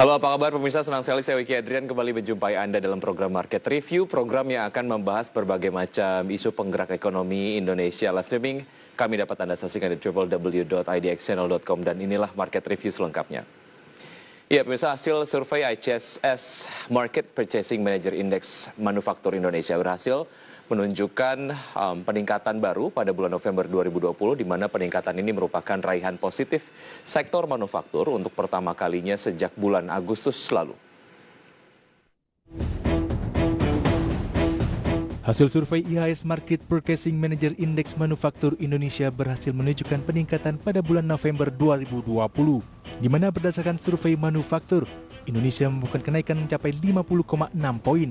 Halo, apa kabar pemirsa? Senang sekali saya Wiki Adrian kembali menjumpai Anda dalam program Market Review, program yang akan membahas berbagai macam isu penggerak ekonomi Indonesia. Live streaming kami dapat Anda saksikan di www.idxchannel.com dan inilah Market Review selengkapnya. Ya, pemirsa, hasil survei ICSS Market Purchasing Manager Index Manufaktur Indonesia berhasil menunjukkan peningkatan baru pada bulan November 2020, di mana peningkatan ini merupakan raihan positif sektor manufaktur untuk pertama kalinya sejak bulan Agustus lalu. Hasil survei IHS Market Purchasing Manager Index Manufaktur Indonesia berhasil menunjukkan peningkatan pada bulan November 2020, di mana berdasarkan survei manufaktur, Indonesia membukukan kenaikan mencapai 50,6 poin.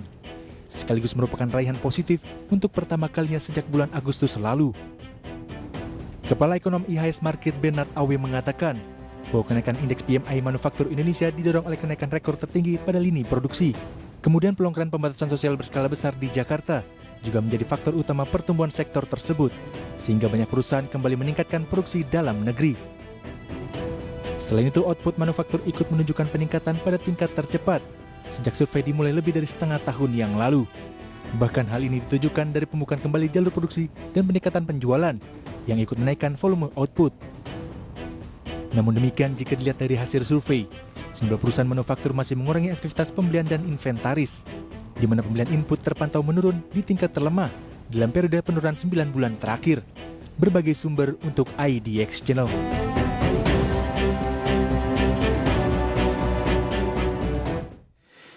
Sekaligus merupakan raihan positif untuk pertama kalinya sejak bulan Agustus lalu. Kepala Ekonom IHS Market Bernard Awe mengatakan bahwa kenaikan indeks PMI Manufaktur Indonesia didorong oleh kenaikan rekor tertinggi pada lini produksi. Kemudian pelonggaran pembatasan sosial berskala besar di Jakarta juga menjadi faktor utama pertumbuhan sektor tersebut, sehingga banyak perusahaan kembali meningkatkan produksi dalam negeri. Selain itu, output manufaktur ikut menunjukkan peningkatan pada tingkat tercepat sejak survei dimulai lebih dari setengah tahun yang lalu. Bahkan hal ini ditujukan dari pembukaan kembali jalur produksi dan peningkatan penjualan yang ikut menaikkan volume output. Namun demikian, jika dilihat dari hasil survei, sejumlah perusahaan manufaktur masih mengurangi aktivitas pembelian dan inventaris, di mana pembelian input terpantau menurun di tingkat terlemah dalam periode penurunan 9 bulan terakhir. Berbagai sumber untuk IDX Channel.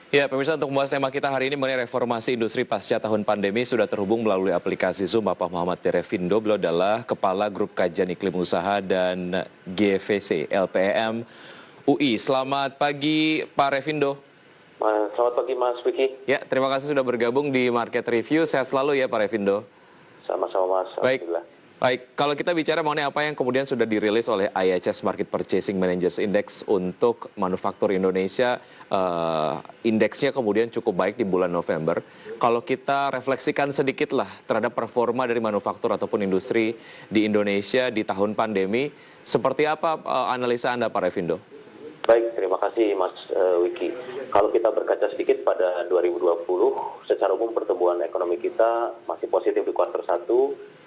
Ya, pemirsa, untuk membahas tema kita hari ini mengenai reformasi industri pasca tahun pandemi sudah terhubung melalui aplikasi Zoom Bapak Muhammad Terevindo. Beliau adalah Kepala Grup Kajian Iklim Usaha dan GVC LPM UI. Selamat pagi Pak Revindo. Selamat pagi Mas Wiki. Ya, terima kasih sudah bergabung di Market Review. Sehat selalu ya Pak Revindo. Sama-sama Mas. Baik, kalau kita bicara mengenai apa yang kemudian sudah dirilis oleh IHS Market Purchasing Managers Index untuk manufaktur Indonesia, indeksnya kemudian cukup baik di bulan November. Kalau kita refleksikan sedikit lah terhadap performa dari manufaktur ataupun industri di Indonesia di tahun pandemi, seperti apa analisa Anda Pak Revindo? Baik, terima kasih Mas Wiki. Kalau kita berkaca sedikit pada 2020, secara umum pertumbuhan ekonomi kita masih positif di kuartal 1,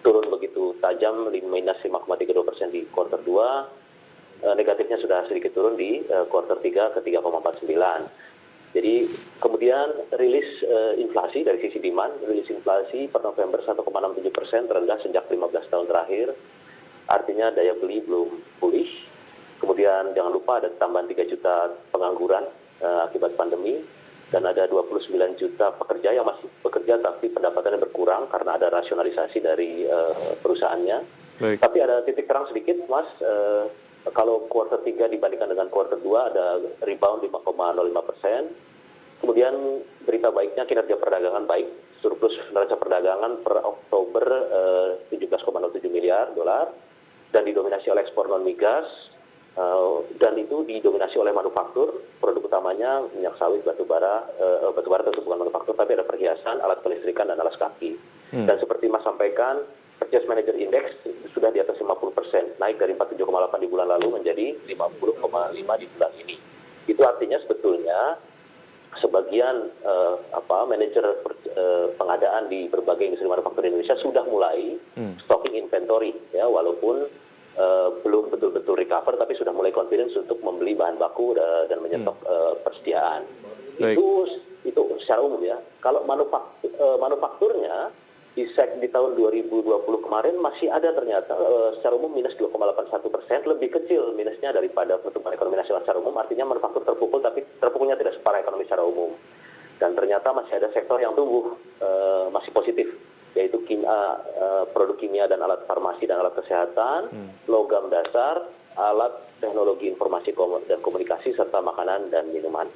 turun begitu tajam minus 5,32% di kuartal 2, negatifnya sudah sedikit turun di kuartal 3 ke 3,49. Jadi kemudian rilis inflasi dari sisi demand, rilis inflasi per November 1,67%, terendah sejak 15 tahun terakhir, artinya daya beli belum pulih. Kemudian jangan lupa ada tambahan 3 juta pengangguran akibat pandemi, dan ada 29 juta pekerja yang masih bekerja tapi pendapatannya berkurang karena ada rasionalisasi dari perusahaannya. Baik. Tapi ada titik terang sedikit Mas, kalau kuartal 3 dibandingkan dengan kuartal 2 ada rebound 5,05%. Kemudian berita baiknya kinerja perdagangan baik, surplus neraca perdagangan per Oktober 17,07 miliar dolar dan didominasi oleh ekspor non migas. Dan itu didominasi oleh manufaktur, produk utamanya minyak sawit, batubara tentu bukan manufaktur, tapi ada perhiasan, alat kelistrikan, dan alas kaki. Dan seperti Mas sampaikan, Purchase Manager Index sudah di atas 50%, naik dari 47,8 di bulan lalu menjadi 50,5 di bulan ini. Itu artinya sebetulnya sebagian manajer pengadaan di berbagai industri manufaktur Indonesia sudah mulai stocking inventory, ya, walaupun belum betul-betul recover, tapi sudah mulai confidence untuk membeli bahan baku dan menyetok persediaan. Itu secara umum ya. Kalau manufakturnya di tahun 2020 kemarin masih ada ternyata secara umum minus 2,81%, lebih kecil minusnya daripada pertumbuhan ekonomi nasional secara umum. Artinya manufaktur terpukul, tapi terpukulnya tidak separah ekonomi secara umum. Dan ternyata masih ada sektor yang tumbuh masih positif, yaitu produk kimia dan alat farmasi dan alat kesehatan, logam dasar, alat teknologi informasi dan komunikasi, serta makanan dan minuman.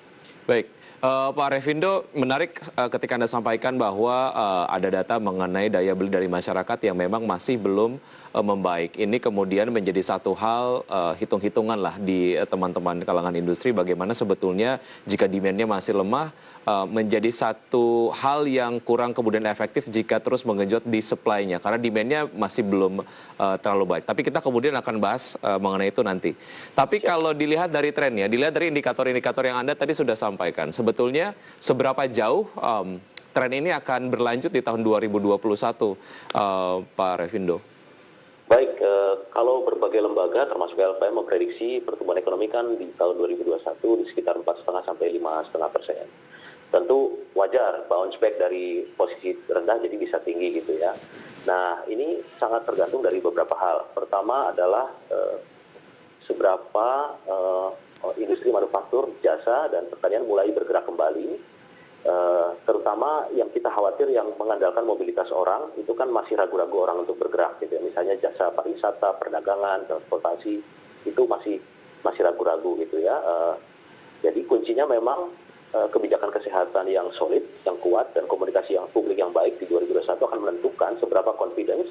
Baik, Pak Revindo, menarik ketika Anda sampaikan bahwa ada data mengenai daya beli dari masyarakat yang memang masih belum membaik. Ini kemudian menjadi satu hal hitung-hitungan lah di teman-teman kalangan industri, bagaimana sebetulnya jika demand-nya masih lemah, menjadi satu hal yang kurang kemudian efektif jika terus menggenjot di supply-nya karena demand-nya masih belum terlalu baik. Tapi kita kemudian akan bahas mengenai itu nanti. Tapi kalau dilihat dari trennya, dilihat dari indikator-indikator yang Anda tadi sudah sampaikan, sebetulnya seberapa jauh tren ini akan berlanjut di tahun 2021, Pak Revindo? Baik, kalau berbagai lembaga termasuk LPM memprediksi pertumbuhan ekonomi kan di tahun 2021 di sekitar 4,5 sampai 5,5%. Tentu wajar bounce back dari posisi rendah jadi bisa tinggi gitu ya. Nah, ini sangat tergantung dari beberapa hal. Pertama adalah seberapa industri manufaktur, jasa, dan pertanian mulai bergerak kembali. Terutama yang kita khawatir yang mengandalkan mobilitas orang itu kan masih ragu-ragu orang untuk bergerak gitu ya. Misalnya jasa pariwisata, perdagangan, transportasi itu masih ragu-ragu gitu ya. Jadi kuncinya memang kebijakan kesehatan yang solid, yang kuat, dan komunikasi yang publik yang baik di 2021 akan menentukan seberapa confidence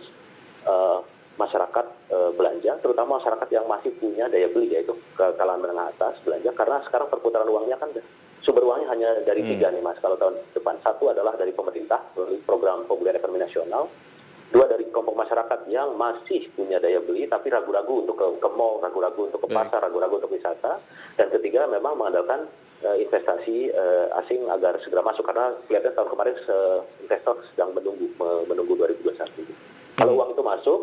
masyarakat belanja, terutama masyarakat yang masih punya daya beli yaitu ke kalangan menengah atas belanja, karena sekarang perputaran uangnya kan sumber uangnya hanya dari tiga nih Mas kalau tahun depan. Satu adalah dari pemerintah melalui program pemulihan ekonomi nasional, dua dari kelompok masyarakat yang masih punya daya beli tapi ragu-ragu untuk ke mall, ragu-ragu untuk ke pasar, ragu-ragu untuk wisata, dan ketiga memang mengandalkan investasi asing agar segera masuk karena kelihatan tahun kemarin investor sedang menunggu 2021. Kalau uang itu masuk,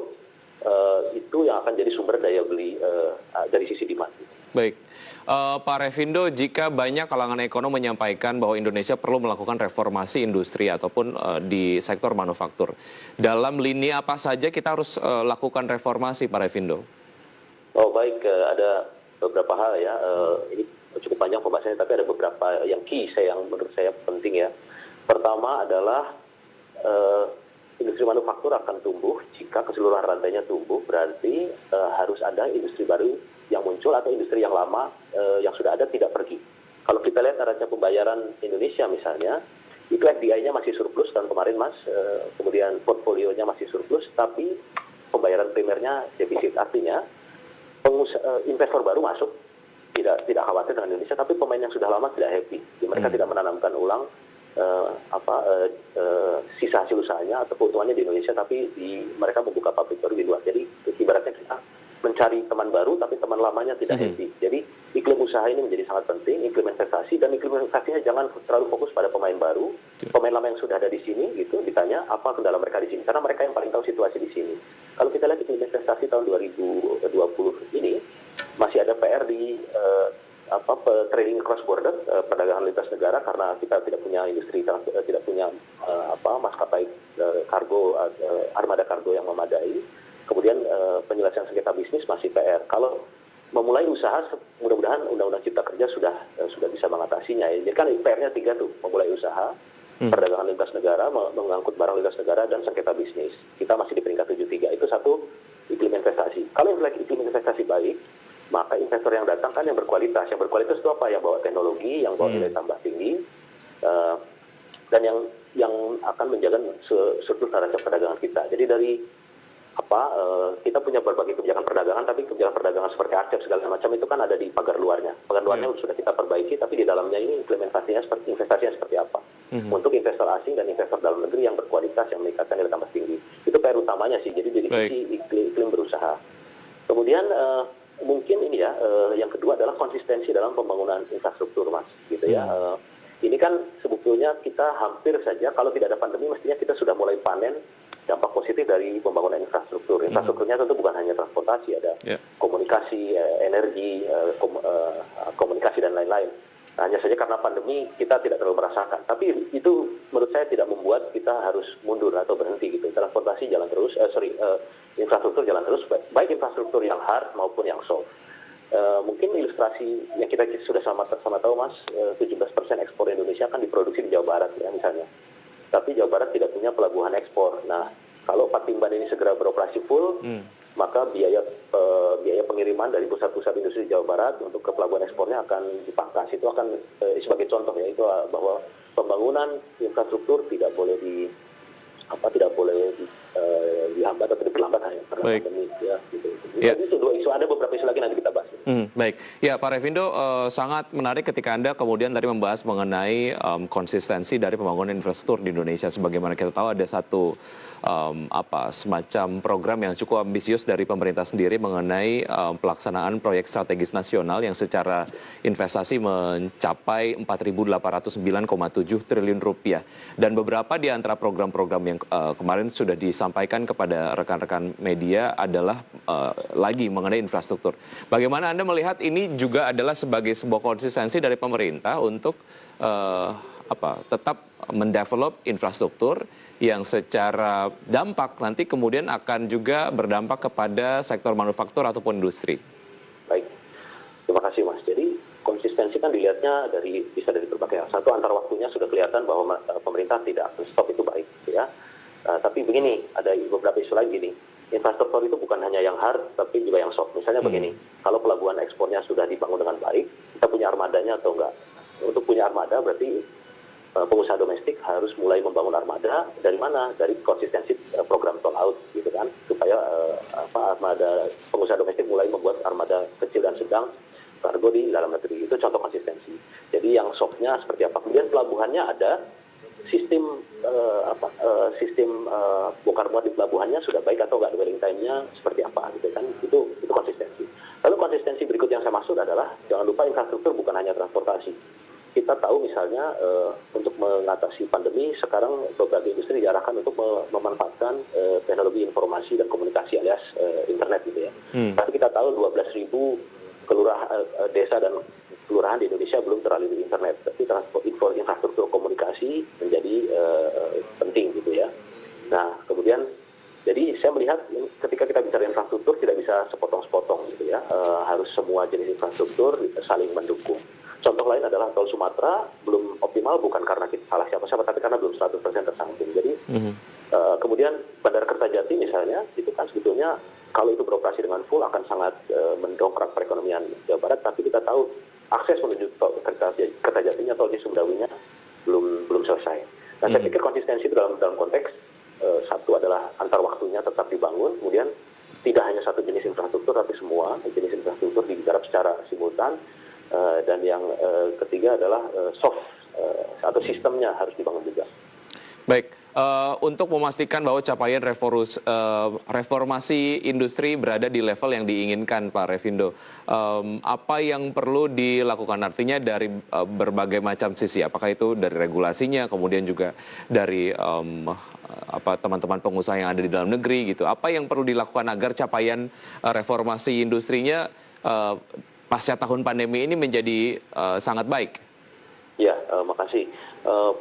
itu yang akan jadi sumber daya beli dari sisi demand. Baik, Pak Revindo, jika banyak kalangan ekonom menyampaikan bahwa Indonesia perlu melakukan reformasi industri ataupun di sektor manufaktur, dalam lini apa saja kita harus lakukan reformasi, Pak Revindo? Oh baik, ada beberapa hal ya. Ini cukup panjang pembahasannya, tapi ada beberapa yang key yang menurut saya penting ya. Pertama adalah industri manufaktur akan tumbuh jika keseluruhan rantainya tumbuh, berarti harus ada industri baru yang muncul atau industri yang lama yang sudah ada tidak pergi. Kalau kita lihat neraca pembayaran Indonesia misalnya, itu FDI-nya masih surplus tahun kemarin Mas, kemudian portfolionya masih surplus, tapi pembayaran primernya defisit. Artinya investor baru masuk tidak khawatir dengan Indonesia, tapi pemain yang sudah lama tidak happy. Jadi mereka tidak menanamkan ulang sisa hasil usahanya atau keuntungannya di Indonesia, tapi mereka membuka pabrik baru di luar. Jadi ibaratnya kita mencari teman baru tapi teman lamanya tidak happy. Jadi iklim usaha ini menjadi sangat penting, iklim investasi, dan iklim investasinya jangan terlalu fokus pada pemain baru. Pemain lama yang sudah ada di sini gitu ditanya apa kendala mereka di sini, karena mereka yang paling tahu situasi di sini. Kalau kita lihat iklim investasi tahun 2020 ini masih ada PR di trading cross border, perdagangan lintas negara, karena kita tidak punya industri, tidak punya maskapai kargo, armada kargo yang memadai. Kemudian penyelesaian sengketa bisnis masih PR. Kalau memulai usaha, mudah-mudahan Undang-Undang Cipta Kerja sudah bisa mengatasinya. Jadi kan PR-nya 3 tuh, memulai usaha, perdagangan lintas negara, mengangkut barang lintas negara, dan sengketa bisnis. Kita masih di peringkat 73. Itu satu, iklim investasi. Kalau iklim investasi baik, maka investor yang datang kan yang berkualitas. Yang berkualitas itu apa? Yang bawa teknologi, yang bawa nilai tambah tinggi, dan yang akan menjaga surplus neraca perdagangan kita. Jadi dari kita punya berbagai kebijakan perdagangan, tapi kebijakan perdagangan seperti ACEP segala macam itu kan ada di pagar luarnya. Pagar luarnya sudah kita perbaiki, tapi di dalamnya ini investasinya seperti apa? Untuk investor asing dan investor dalam negeri yang berkualitas, yang meningkatkan nilai tambah tinggi. Itu PR utamanya sih. Jadi dari sisi iklim berusaha. Kemudian mungkin ini ya, yang kedua adalah konsistensi dalam pembangunan infrastruktur, Mas. Gitu ya. Ini kan sebetulnya kita hampir saja, kalau tidak ada pandemi, mestinya kita sudah mulai panen dampak positif dari pembangunan infrastruktur. Infrastrukturnya tentu bukan hanya transportasi, ada komunikasi, energi, komunikasi dan lain-lain. Hanya saja karena pandemi kita tidak terlalu merasakan. Tapi itu menurut saya tidak membuat kita harus mundur atau berhenti gitu. Transportasi jalan terus, infrastruktur jalan terus, baik infrastruktur yang hard maupun yang soft. Mungkin ilustrasi yang kita sudah sama tahu Mas, 17% ekspor Indonesia kan diproduksi di Jawa Barat ya misalnya. Tapi Jawa Barat tidak punya pelabuhan ekspor. Nah, kalau Patimban ini segera beroperasi full, maka biaya pengiriman dari pusat-pusat industri Jawa Barat untuk ke pelabuhan ekspornya akan dipangkas. Itu akan sebagai contoh ya, itu bahwa pembangunan infrastruktur tidak boleh dihambat atau diperlambat hanya karena Baik. pandemi ya gitu. Ya. Jadi itu dua isu, ada beberapa isu lagi nanti kita bahas. Baik, ya Pak Revindo, sangat menarik ketika Anda kemudian tadi membahas mengenai konsistensi dari pembangunan infrastruktur di Indonesia. Sebagaimana kita tahu ada satu semacam program yang cukup ambisius dari pemerintah sendiri mengenai pelaksanaan proyek strategis nasional yang secara investasi mencapai 4.809,7 triliun rupiah. Dan beberapa di antara program-program yang kemarin sudah disampaikan kepada rekan-rekan media adalah lagi mengenai infrastruktur. Bagaimana Anda melihat ini juga adalah sebagai sebuah konsistensi dari pemerintah untuk tetap mendevelop infrastruktur yang secara dampak nanti kemudian akan juga berdampak kepada sektor manufaktur ataupun industri. Baik, terima kasih Mas. Jadi konsistensi kan dilihatnya bisa dari berbagai hal. Satu, antara waktunya sudah kelihatan bahwa pemerintah tidak akan stop, itu baik ya. Tapi begini, ada beberapa isu lagi nih. Infrastruktur itu bukan hanya yang hard, tapi juga yang soft. Misalnya begini, kalau pelabuhan ekspornya sudah dibangun dengan baik, kita punya armadanya atau enggak? Untuk punya armada berarti pengusaha domestik harus mulai membangun armada. Dari mana? Dari konsistensi program tol laut, gitu kan? Supaya armada pengusaha domestik mulai membuat armada kecil dan sedang kargo di dalam negeri. Itu contoh konsistensi. Jadi yang softnya seperti apa? Kemudian pelabuhannya ada. Sistem bongkar muat di pelabuhannya sudah baik atau enggak, dwelling time-nya seperti apa gitu kan, itu konsistensi. Lalu konsistensi berikut yang saya maksud adalah jangan lupa infrastruktur bukan hanya transportasi. Kita tahu misalnya untuk mengatasi pandemi sekarang berbagai industri diarahkan untuk memanfaatkan teknologi informasi dan komunikasi alias internet gitu ya. Tapi kita tahu 12.000 desa dan kelurahan di Indonesia belum terlalui internet, tapi infrastruktur komunikasi menjadi penting gitu ya. Nah kemudian jadi saya melihat ketika kita bicara infrastruktur tidak bisa sepotong-sepotong gitu ya, harus semua jenis infrastruktur saling mendukung. Contoh lain adalah tol Sumatera belum optimal bukan karena kita salah siapa-siapa, tapi karena belum 100% tersambung. Jadi kemudian Bandara Kertajati misalnya itu kan sebetulnya kalau itu beroperasi dengan full akan sangat mendongkrak perekonomian Jawa Barat, tapi kita tahu akses menuju Kertajatinya, tol Cisumdawinya belum selesai. Nah, saya pikir konsistensi itu dalam konteks satu adalah antar waktunya tetap dibangun, kemudian tidak hanya satu jenis infrastruktur, tapi semua jenis infrastruktur digarap secara simultan, dan yang ketiga adalah soft atau sistemnya harus dibangun juga. Baik, untuk memastikan bahwa capaian reformasi industri berada di level yang diinginkan Pak Revindo, apa yang perlu dilakukan artinya dari berbagai macam sisi, apakah itu dari regulasinya, kemudian juga dari teman-teman pengusaha yang ada di dalam negeri gitu, apa yang perlu dilakukan agar capaian reformasi industrinya pasca tahun pandemi ini menjadi sangat baik? Ya, makasih.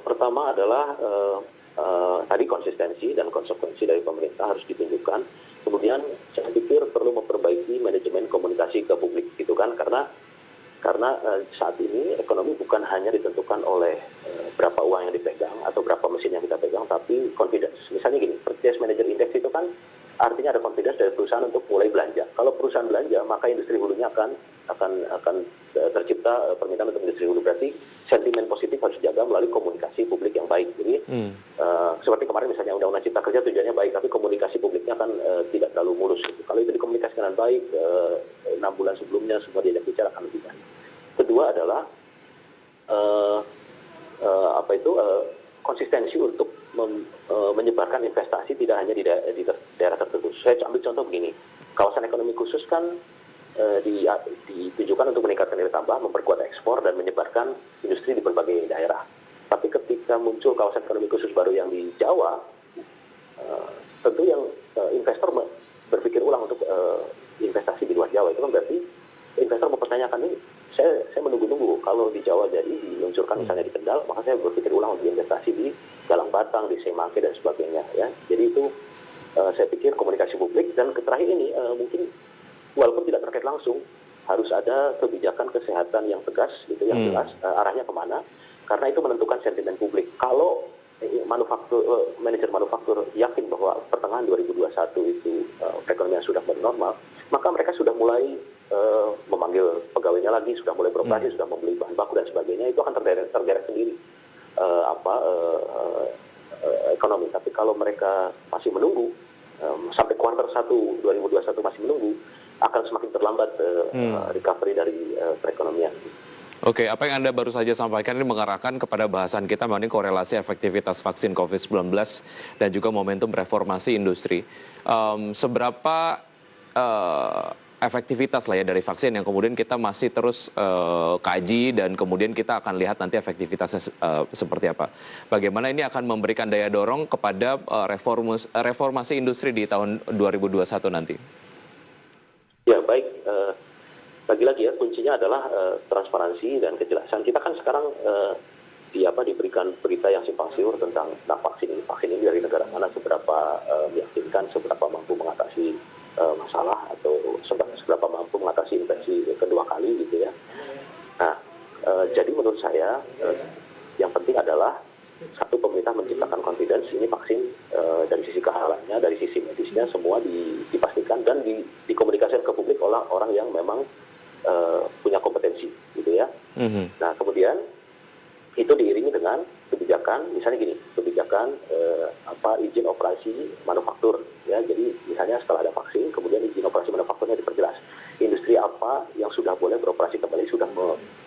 Pertama adalah tadi konsistensi dan konsekuensi dari pemerintah harus ditunjukkan. Kemudian saya pikir perlu memperbaiki manajemen komunikasi ke publik gitu kan, karena saat ini ekonomi bukan hanya ditentukan oleh berapa uang yang dipegang atau berapa mesin yang kita pegang, tapi confidence. Misalnya gini, Purchase Manager Index itu kan artinya ada confidence dari perusahaan untuk mulai belanja. Kalau perusahaan belanja, maka industri hulunya akan tercipta permintaan untuk industri hulu. Berarti sentimen positif harus dijaga melalui komunikasi publik yang baik. Jadi seperti kemarin misalnya Undang-Undang Cipta Kerja tujuannya baik, tapi komunikasi publiknya kan tidak terlalu mulus. Gitu. Kalau itu dikomunikasikan dengan baik, 6 bulan sebelumnya semua diajak bicara akan lebih baik. Kedua adalah konsistensi untuk menyebarkan investasi tidak hanya di daerah tertentu. Saya ambil contoh begini, kawasan ekonomi khusus kan ditujukan untuk meningkatkan nilai tambah, memperkuat ekspor dan menyebarkan industri di berbagai daerah. Tapi ketika muncul kawasan ekonomi khusus baru yang di Jawa, tentu yang investor berpikir ulang untuk investasi di luar Jawa. Itu kan berarti investor mempertanyakan ini, saya menunggu-nunggu kalau di Jawa jadi diluncurkan misalnya di Kendal, maka saya berpikir ulang untuk investasi di Galang Batang, di Semake dan sebagainya ya. Jadi itu saya pikir komunikasi publik. Dan terakhir ini mungkin walaupun tidak terkait langsung harus ada kebijakan kesehatan yang tegas gitu, yang jelas arahnya kemana, karena itu menentukan sentimen publik. Kalau manajer manufaktur yakin bahwa pertengahan 2021 itu perekonomian sudah normal, maka mereka sudah mulai memanggil pegawainya lagi, sudah mulai beroperasi, sudah membeli bahan baku dan sebagainya. Itu akan terderek sendiri ekonomi. Tapi kalau mereka masih menunggu sampai kuartal 1 2021 masih menunggu, akan semakin terlambat recovery dari perekonomian. Oke, apa yang Anda baru saja sampaikan ini mengarahkan kepada bahasan kita mengenai korelasi efektivitas vaksin COVID-19 dan juga momentum reformasi industri. Seberapa efektivitas lah ya dari vaksin yang kemudian kita masih terus kaji dan kemudian kita akan lihat nanti efektivitasnya seperti apa. Bagaimana ini akan memberikan daya dorong kepada reformasi industri di tahun 2021 nanti? Ya, baik. Lagi-lagi ya, kuncinya adalah transparansi dan kejelasan. Kita kan sekarang diberikan berita yang simpang siur tentang vaksin ini dari negara mana, seberapa meyakinkan, seberapa mampu mengatasi masalah atau seberapa mampu mengatasi infeksi kedua kali gitu ya. Nah, jadi menurut saya yang penting adalah satu, pemerintah menciptakan confidence ini vaksin dari sisi kehalalannya, dari sisi medisnya semua dipastikan dan dikomunikasikan ke publik oleh orang yang memang punya kompetensi gitu ya. Nah, kemudian itu diiringi dengan kebijakan, misalnya gini, kebijakan izin operasi manufaktur ya. Jadi misalnya setelah ada vaksin, kemudian izin operasi manufakturnya diperjelas. Industri apa yang sudah boleh beroperasi kembali,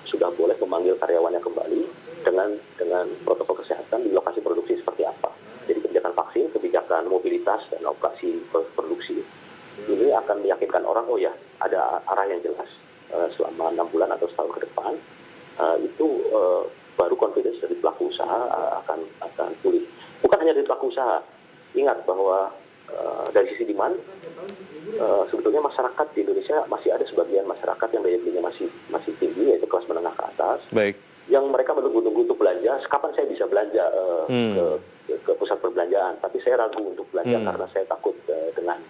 sudah boleh memanggil karyawannya kembali dengan protokol kesehatan di lokasi produksi seperti apa. Jadi kebijakan vaksin, kebijakan mobilitas dan operasi produksi ini akan meyakinkan orang, oh ya, ada arah yang jelas. Selama 6 bulan atau setahun ke depan, itu baru confidence dari pelaku usaha akan pulih. Bukan hanya dari pelaku usaha. Ingat bahwa dari sisi demand, sebetulnya masyarakat di Indonesia masih ada sebagian masyarakat yang daya belinya masih tinggi, yaitu kelas menengah ke atas. Baik. Yang mereka menunggu-nunggu untuk belanja. Kapan saya bisa belanja ke pusat perbelanjaan? Tapi saya ragu untuk belanja karena saya takut dengan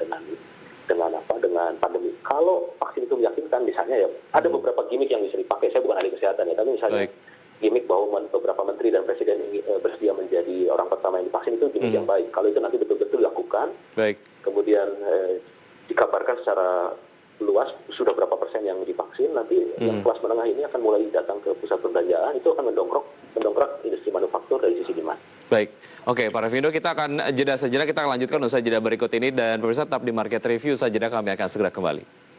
pandemi. Kalau vaksin itu meyakinkan, misalnya ya ada beberapa gimmick yang bisa dipakai. Saya bukan ahli kesehatan ya, tapi misalnya gimmick bahwa beberapa menteri dan presiden bersedia menjadi orang pertama yang divaksin, itu gimmick yang baik. Kalau itu nanti betul-betul dilakukan, kemudian dikabarkan secara luas sudah berapa persen yang divaksin, nanti yang kelas menengah ini akan mulai datang ke pusat perbelanjaan, itu akan mendongkrak industri manufaktur dari sisi demand. Baik, oke Pak Revindo, kita akan jeda sejenak, kita akan lanjutkan usai jeda berikut ini, dan pemirsa tetap di Market Review, usai jeda kami akan segera kembali.